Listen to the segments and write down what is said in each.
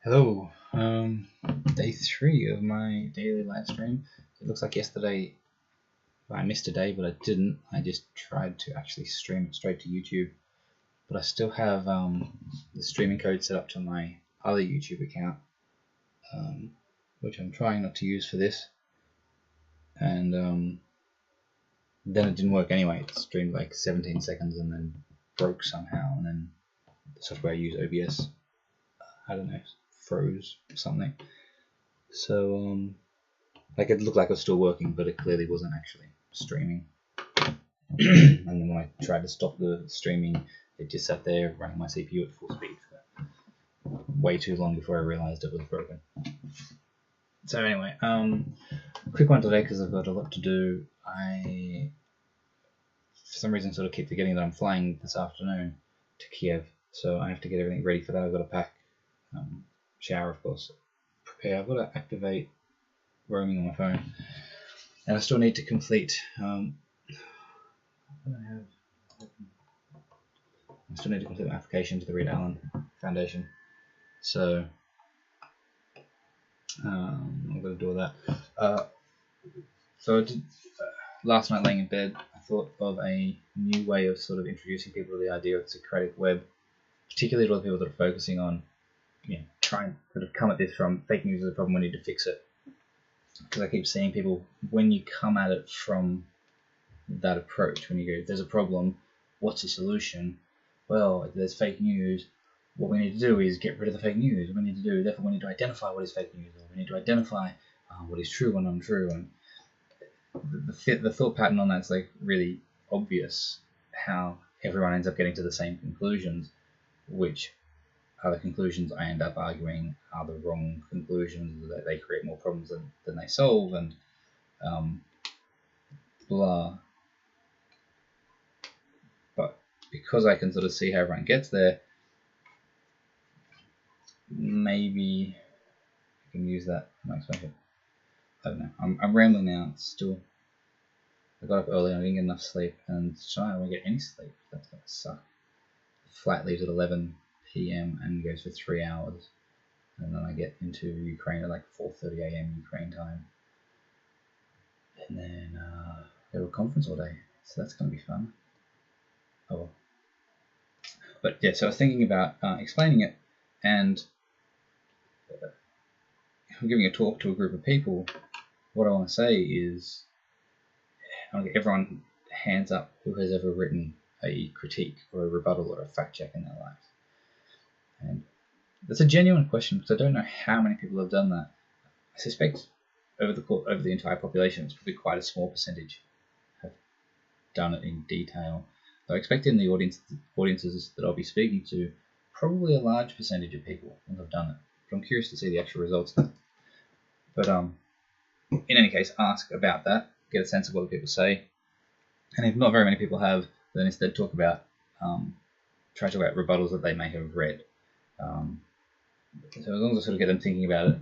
Hello, day 3 of my daily live stream. It looks like yesterday I missed a day, but I didn't. I just tried to actually stream it straight to YouTube, but I still have the streaming code set up to my other YouTube account, which I'm trying not to use for this, and then it didn't work anyway. It streamed like 17 seconds and then broke somehow, and then the software I use, OBS, I don't know, froze or something. So like it looked like it was still working, but it clearly wasn't actually streaming. And then when I tried to stop the streaming, it just sat there running my CPU at full speed for way too long before I realized it was broken. So anyway, quick one today because I've got a lot to do. I, for some reason, sort of keep forgetting that I'm flying this afternoon to Kiev, so I have to get everything ready for that. I've got to pack, shower, of course, prepare. I've got to activate roaming on my phone, and I still need to complete. I still need to complete my application to the Reed Allen Foundation, so I've got to do all that. So I did, last night, laying in bed, I thought of a new way of sort of introducing people to the idea of the Socratic Web, particularly to the people that are focusing on, trying to sort of come at this from fake news is a problem, we need to fix it. Because I keep seeing people, when you come at it from that approach, when you go, there's a problem, what's the solution? Well, there's fake news. What we need to do is get rid of the fake news. We need to do, therefore, we need to identify what is fake news, or we need to identify what is true and untrue. And the thought pattern on that's like really obvious. How everyone ends up getting to the same conclusions, which are the conclusions I end up arguing are the wrong conclusions, that they create more problems than they solve, and blah. But because I can sort of see how everyone gets there, maybe I can use that in my explanation. I don't know. I'm rambling now. It's still, I got up early and I didn't get enough sleep, and tonight I won't get any sleep. That's gonna suck. The flight leaves at 11 PM and goes for 3 hours, and then I get into Ukraine at like 4:30 AM Ukraine time, and then go to a conference all day, so that's gonna be fun. Oh well. But yeah, so I was thinking about explaining it, and if I'm giving a talk to a group of people, what I want to say is I want to get everyone hands up who has ever written a critique or a rebuttal or a fact check in their lives. And that's a genuine question because I don't know how many people have done that. I suspect over the entire population, it's probably quite a small percentage have done it in detail. So I expect in the audiences that I'll be speaking to, probably a large percentage of people will have done it. But I'm curious to see the actual results of that. But in any case, ask about that, get a sense of what the people say, and if not very many people have, then instead try to talk about rebuttals that they may have read. So as long as I sort of get them thinking about it,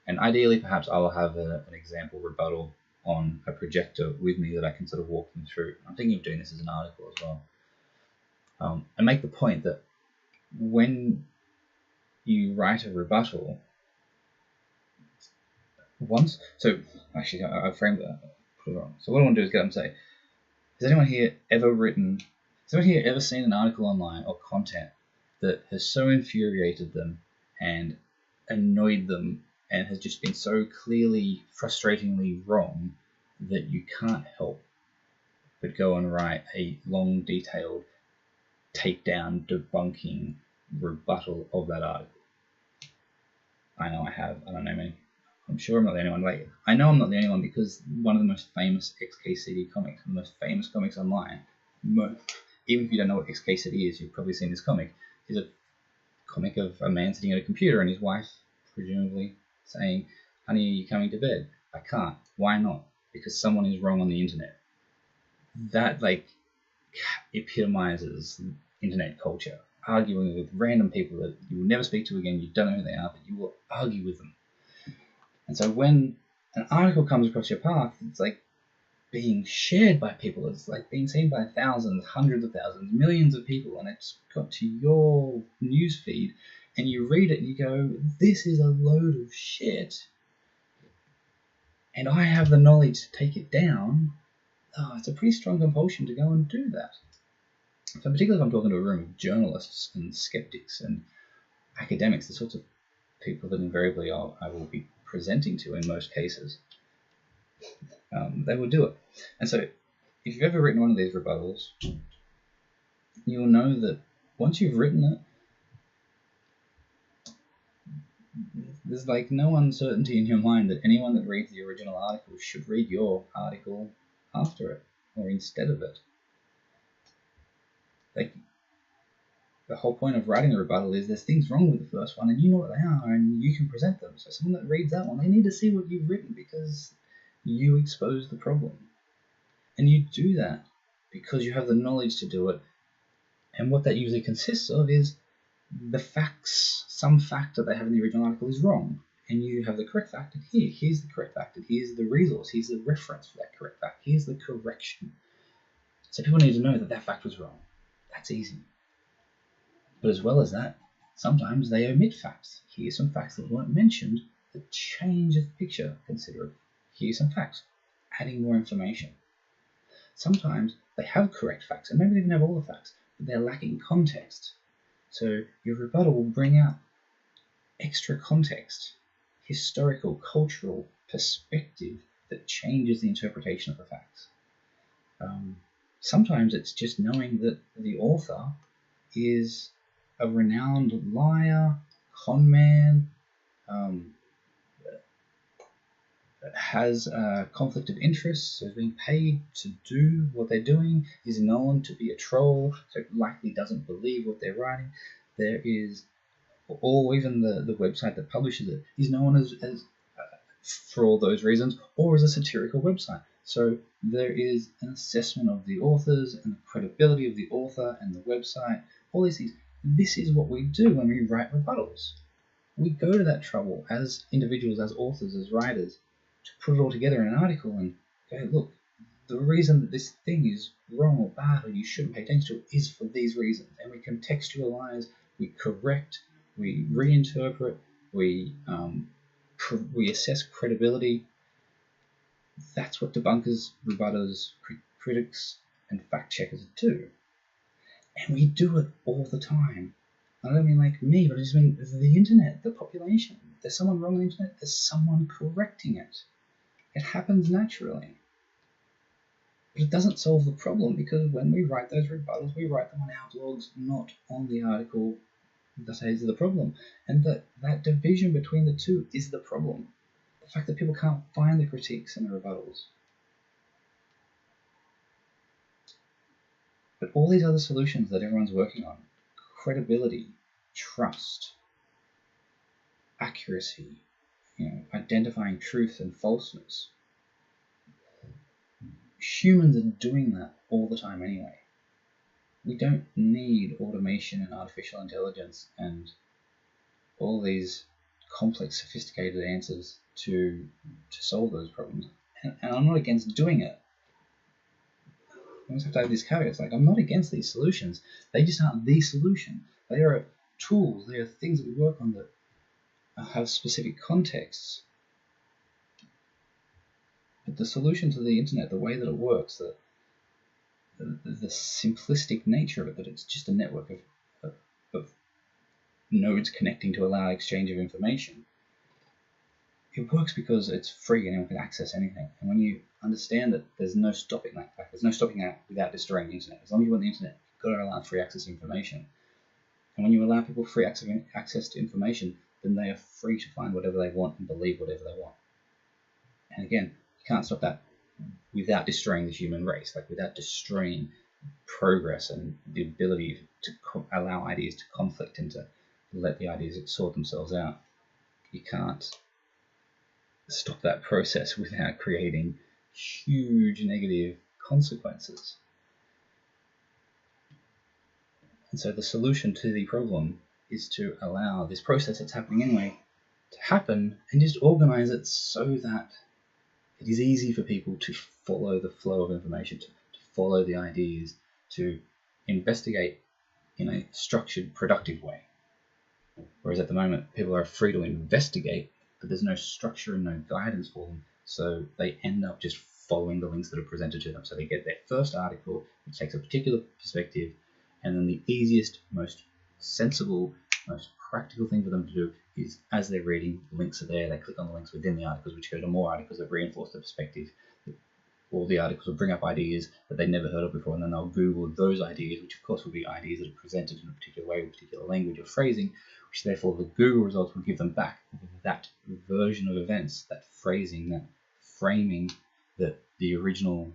and ideally perhaps I'll have an example rebuttal on a projector with me that I can sort of walk them through. I'm thinking of doing this as an article as well. And make the point that when you write a rebuttal, so actually I framed that, put it wrong. So what I want to do is get them to say, has anyone here ever seen an article online or content that has so infuriated them and annoyed them and has just been so clearly, frustratingly wrong that you can't help but go and write a long, detailed, takedown, debunking rebuttal of that article? I know I have. I don't know many. I'm sure I'm not the only one. Like, I know I'm not the only one because one of the most famous XKCD comics, the most famous comics online, even if you don't know what XKCD is, you've probably seen this comic, is a comic of a man sitting at a computer and his wife, presumably, saying, honey, are you coming to bed? I can't. Why not? Because someone is wrong on the internet. That, like, epitomizes internet culture. Arguing with random people that you will never speak to again, you don't know who they are, but you will argue with them. And so when an article comes across your path, it's like being shared by people. It's like being seen by thousands, hundreds of thousands, millions of people, and it's got to your news feed. and you read it and you go, this is a load of shit, and I have the knowledge to take it down, it's a pretty strong compulsion to go and do that. So particularly if I'm talking to a room of journalists and skeptics and academics, the sorts of people that invariably I will be presenting to in most cases, they will do it. And so if you've ever written one of these rebuttals, you'll know that once you've written it, there's like no uncertainty in your mind that anyone that reads the original article should read your article after it or instead of it. Like, the whole point of writing a rebuttal is there's things wrong with the first one and you know what they are and you can present them. So someone that reads that one, they need to see what you've written because you expose the problem. And you do that because you have the knowledge to do it. And what that usually consists of is the facts, some fact that they have in the original article is wrong. And you have the correct fact, and here's the correct fact, and here's the resource, here's the reference for that correct fact, here's the correction. So people need to know that that fact was wrong. That's easy. But as well as that, sometimes they omit facts. Here's some facts that weren't mentioned that change the picture considerably. Here's some facts, adding more information. Sometimes they have correct facts, and maybe they even have all the facts, but they're lacking context. So your rebuttal will bring out extra context, historical, cultural perspective that changes the interpretation of the facts. Sometimes it's just knowing that the author is a renowned liar, con man, has a conflict of interest, so is being paid to do what they're doing, is known to be a troll, so likely doesn't believe what they're writing. There is, or even the website that publishes it is known as for all those reasons, or as a satirical website. So there is an assessment of the authors and the credibility of the author and the website, all these things. This is what we do when we write rebuttals. We go to that trouble as individuals, as authors, as writers, to put it all together in an article and go, look, the reason that this thing is wrong or bad or you shouldn't pay attention to it is for these reasons. And we contextualize, we correct, we reinterpret, we assess credibility. That's what debunkers, rebutters, critics, and fact checkers do. And we do it all the time. I don't mean like me, but I just mean the internet, the population. There's someone wrong on the internet, there's someone correcting it. It happens naturally. But it doesn't solve the problem, because when we write those rebuttals, we write them on our blogs, not on the article that is the problem. And that division between the two is the problem. The fact that people can't find the critiques and the rebuttals. But all these other solutions that everyone's working on, credibility, trust, accuracy, identifying truth and falseness, humans are doing that all the time anyway. We don't need automation and artificial intelligence and all these complex, sophisticated answers to solve those problems. And I'm not against doing it. I always have to have this caveat. It's like, I'm not against these solutions. They just aren't the solution. They are tools. They are things that we work on that have specific contexts. But the solution to the internet, the way that it works, the simplistic nature of it, that it's just a network of nodes connecting to allow exchange of information, it works because it's free and anyone can access anything. And when you understand that there's no stopping that fact, there's no stopping that without destroying the internet. As long as you want the internet, you've got to allow free access to information. And when you allow people free access to information, then they are free to find whatever they want and believe whatever they want. And again, you can't stop that without destroying the human race, like without destroying progress and the ability to allow ideas to conflict and to let the ideas sort themselves out. You can't stop that process without creating huge negative consequences. And so the solution to the problem is to allow this process that's happening anyway to happen and just organize it so that it is easy for people to follow the flow of information, to follow the ideas, to investigate in a structured, productive way. Whereas at the moment, people are free to investigate, but there's no structure and no guidance for them. So they end up just following the links that are presented to them. So they get their first article, which takes a particular perspective, and then the easiest, most sensible, most practical thing for them to do is, as they're reading, the links are there, they click on the links within the articles, which go to more articles that reinforce the perspective. All the articles will bring up ideas that they never heard of before, and then they'll Google those ideas, which of course will be ideas that are presented in a particular way, with particular language or phrasing, which therefore the Google results will give them back that version of events, that phrasing, that framing that the original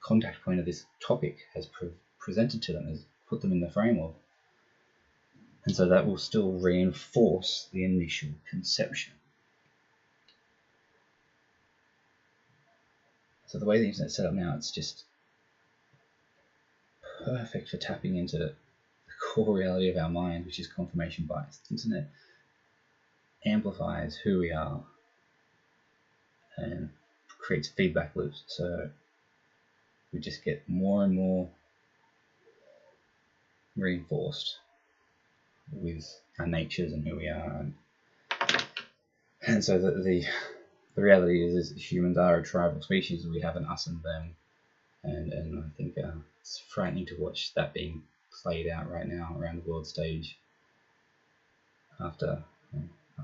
contact point of this topic has presented to them, has put them in the frame of. And so that will still reinforce the initial conception. So the way the internet's set up now, it's just perfect for tapping into the core reality of our mind, which is confirmation bias. The internet amplifies who we are and creates feedback loops. So we just get more and more reinforced with our natures and who we are. And so the reality is humans are a tribal species. We have an us and them. And I think it's frightening to watch that being played out right now around the world stage. After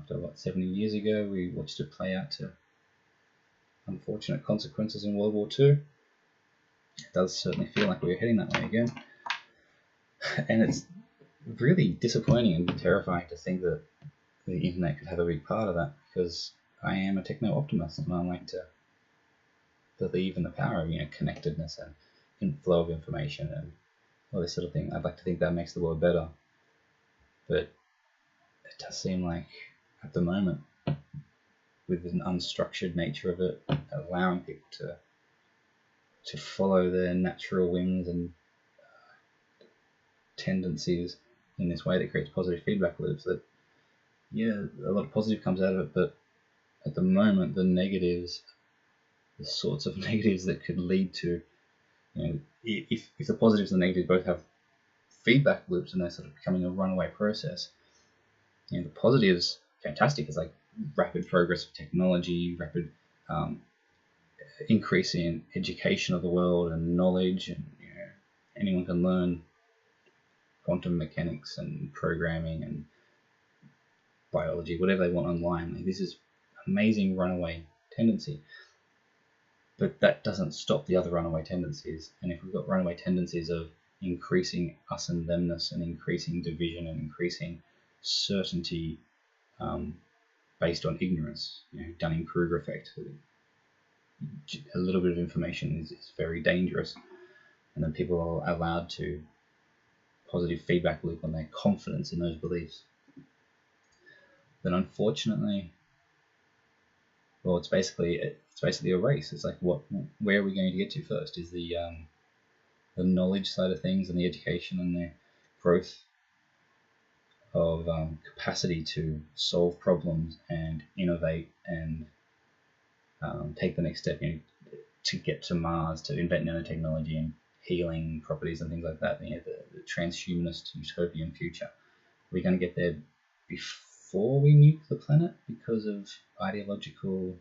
what, 70 years ago, we watched it play out to unfortunate consequences in World War II. It does certainly feel like we're heading that way again. And it's really disappointing and terrifying to think that the internet could have a big part of that, because I am a techno-optimist and I like to believe in the power of connectedness and inflow of information and all this sort of thing. I'd like to think that makes the world better, but it does seem like at the moment, with an unstructured nature of it, allowing people to follow their natural whims and tendencies in this way that creates positive feedback loops, that a lot of positive comes out of it, but at the moment the negatives, the sorts of negatives that could lead to, if the positives and the negatives both have feedback loops and they're sort of becoming a runaway process, the positives, fantastic, is like rapid progress of technology, rapid increase in education of the world and knowledge, and anyone can learn quantum mechanics and programming and biology, whatever they want online. Like, this is amazing runaway tendency, but that doesn't stop the other runaway tendencies. And if we've got runaway tendencies of increasing us and themness and increasing division and increasing certainty based on ignorance, Dunning-Kruger effect, a little bit of information is very dangerous, and then people are allowed to positive feedback loop on their confidence in those beliefs, then unfortunately, well, it's basically a race. It's like, where are we going to get to first? Is the knowledge side of things and the education and the growth of capacity to solve problems and innovate and take the next step, to get to Mars, to invent nanotechnology and healing properties and things like that, the transhumanist utopian future. We're going to get there before we nuke the planet because of ideological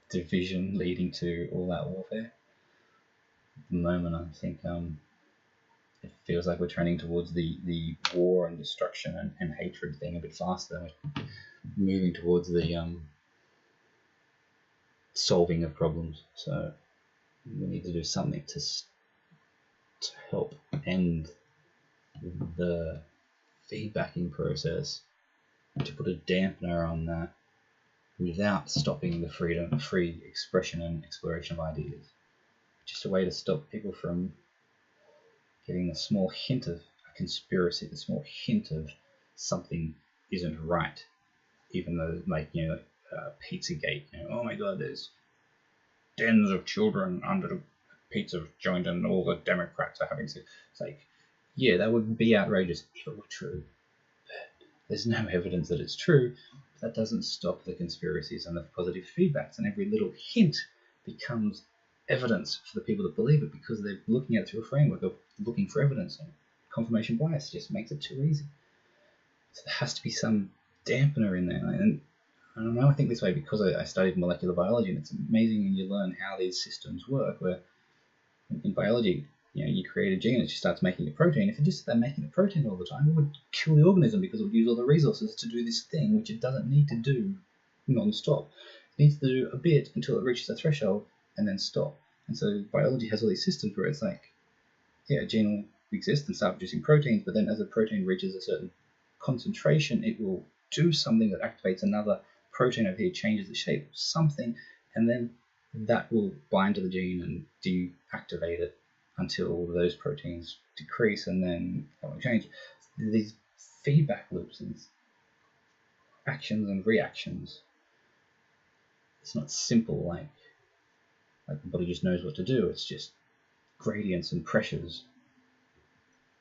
division leading to all that warfare. At the moment, I think it feels like we're trending towards the war and destruction and hatred thing a bit faster. We're moving towards the solving of problems. So we need to do something to help end the feedbacking process, to put a dampener on that without stopping the free expression and exploration of ideas. Just a way to stop people from getting the small hint of a conspiracy, the small hint of something isn't right, even though, Pizzagate, oh my God, there's dens of children under the pizza joint and all the Democrats are having sex. It's like, yeah, that would be outrageous if it were true, but there's no evidence that it's true. That doesn't stop the conspiracies and the positive feedbacks, and every little hint becomes evidence for the people that believe it, because they're looking at it through a framework of looking for evidence and confirmation bias just makes it too easy. So there has to be some dampener in there. And I don't know, I think this way because I studied molecular biology, and it's amazing when you learn how these systems work, where in biology, you create a gene, it just starts making a protein. If it just started making a protein all the time, it would kill the organism because it would use all the resources to do this thing which it doesn't need to do non-stop. It needs to do a bit until it reaches a threshold and then stop. And so biology has all these systems where it's like, a gene will exist and start producing proteins, but then as a protein reaches a certain concentration, it will do something that activates another protein over here, changes the shape of something, and then that will bind to the gene and deactivate it until those proteins decrease, and then that will change. These feedback loops, these actions and reactions. It's not simple like the body just knows what to do. It's just gradients and pressures.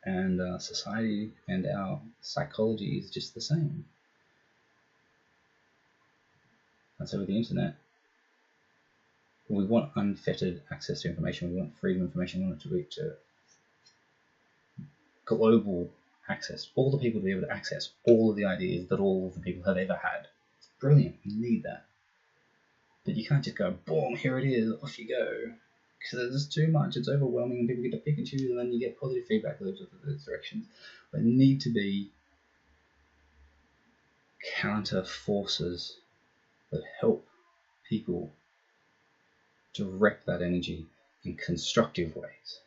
And society and our psychology is just the same. And so with the internet, we want unfettered access to information. We want freedom of information. We want it to reach to global access. All the people to be able to access all of the ideas that all of the people have ever had. It's brilliant. We need that. But you can't just go, boom, here it is, off you go. Because there's too much. It's overwhelming, and people get to pick and choose, and then you get positive feedback loops of those directions. There need to be counter forces that help people direct that energy in constructive ways.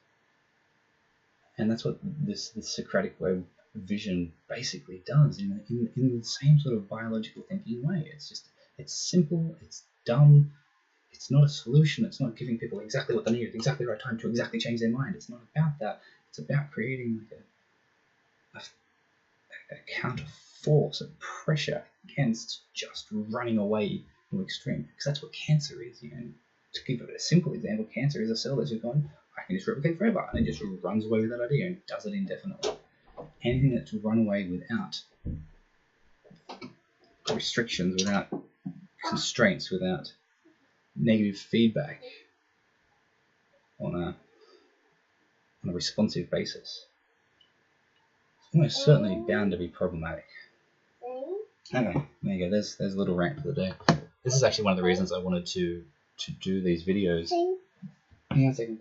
And that's what this Socratic Web vision basically does in the same sort of biological thinking way. It's simple, it's dumb, it's not a solution, it's not giving people exactly what they need at exactly the right time to exactly change their mind. It's not about that. It's about creating like a counter force, a pressure against just running away from extreme. Because that's what cancer is. To give it a simple example, cancer is a cell that's just going, I can just replicate forever, and it just runs away with that idea and does it indefinitely. Anything that's run away without restrictions, without constraints, without negative feedback on a responsive basis, it's almost certainly bound to be problematic. Okay, there you go. There's a little rant for the day. This is actually one of the reasons I wanted to do these videos. Hang on a second.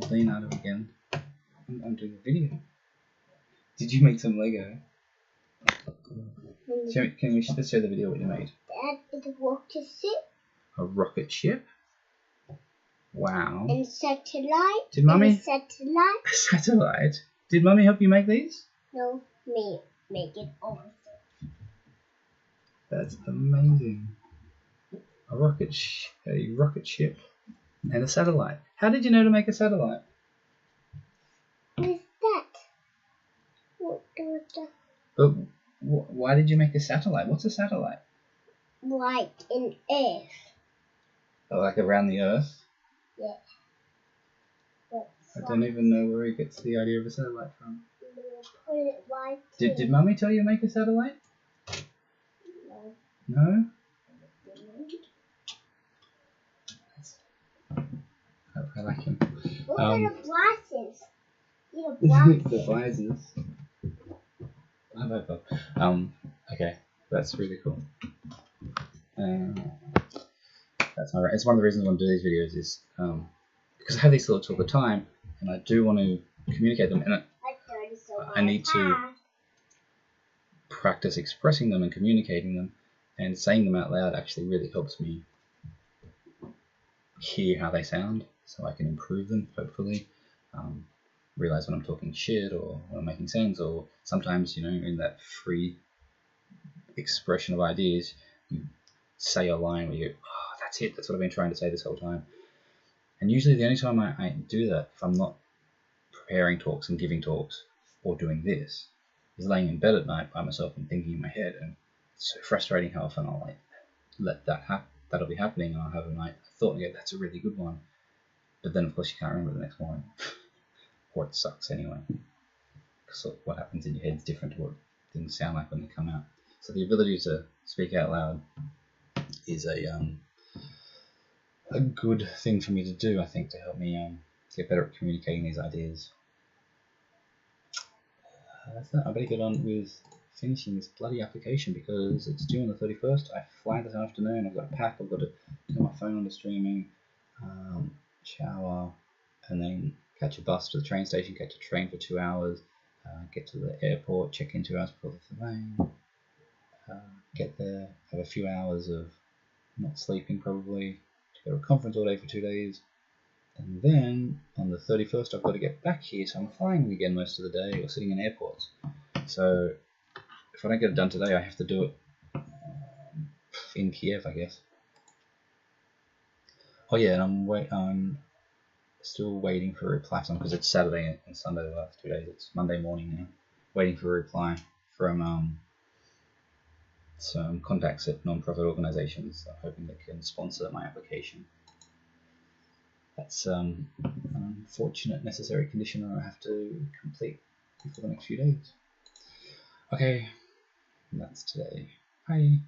Leonardo again. I'm doing a video. Did you make some Lego? Let's show the video what you made. Dad, it's a rocket ship. A rocket ship? Wow. And a satellite. Did Mummy? And a satellite. A satellite? Did Mummy help you make these? No, me make it all. That's amazing. A rocket ship and a satellite. How did you know to make a satellite? What is that? What? But why did you make a satellite? What's a satellite? Like in Earth. Oh, like around the Earth? Yeah. I don't even know where he gets the idea of a satellite from. Put it right Did Mummy tell you to make a satellite? No? I like him. What are the glasses? The visors. Okay, that's really cool. That's my. It's one of the reasons I want to do these videos is because I have these thoughts all the time, and I do want to communicate them, and I need to practice expressing them and communicating them, and saying them out loud actually really helps me hear how they sound, so I can improve them, hopefully. Realize when I'm talking shit or when I'm making sense, or sometimes, in that free expression of ideas, you say a line where you go, oh, that's it, that's what I've been trying to say this whole time. And usually the only time I do that, if I'm not preparing talks and giving talks or doing this, is laying in bed at night by myself and thinking in my head. And it's so frustrating how often I'll let that happen. That'll be happening, and I'll have a night thought and go, that's a really good one. But then, of course, you can't remember the next morning. Or it sucks anyway. Because what happens in your head is different to what things sound like when they come out. So the ability to speak out loud is a good thing for me to do, I think, to help me get better at communicating these ideas. That's that. I better get on with finishing this bloody application because it's due on the 31st. I fly this afternoon. I've got to pack. I've got to turn my phone on to streaming, shower, and then catch a bus to the train station, catch a train for 2 hours, get to the airport, check in 2 hours before the plane, get there, have a few hours of not sleeping probably, to go to a conference all day for 2 days, and then on the 31st I've got to get back here, so I'm flying again most of the day or sitting in airports. So if I don't get it done today, I have to do it in Kiev, I guess. Oh yeah, and I'm still waiting for a reply because it's Saturday and Sunday the last 2 days. It's Monday morning now. Waiting for a reply from some contacts at non-profit organisations. I'm hoping they can sponsor my application. That's an unfortunate necessary condition I have to complete before the next few days. Okay, that's today. Bye.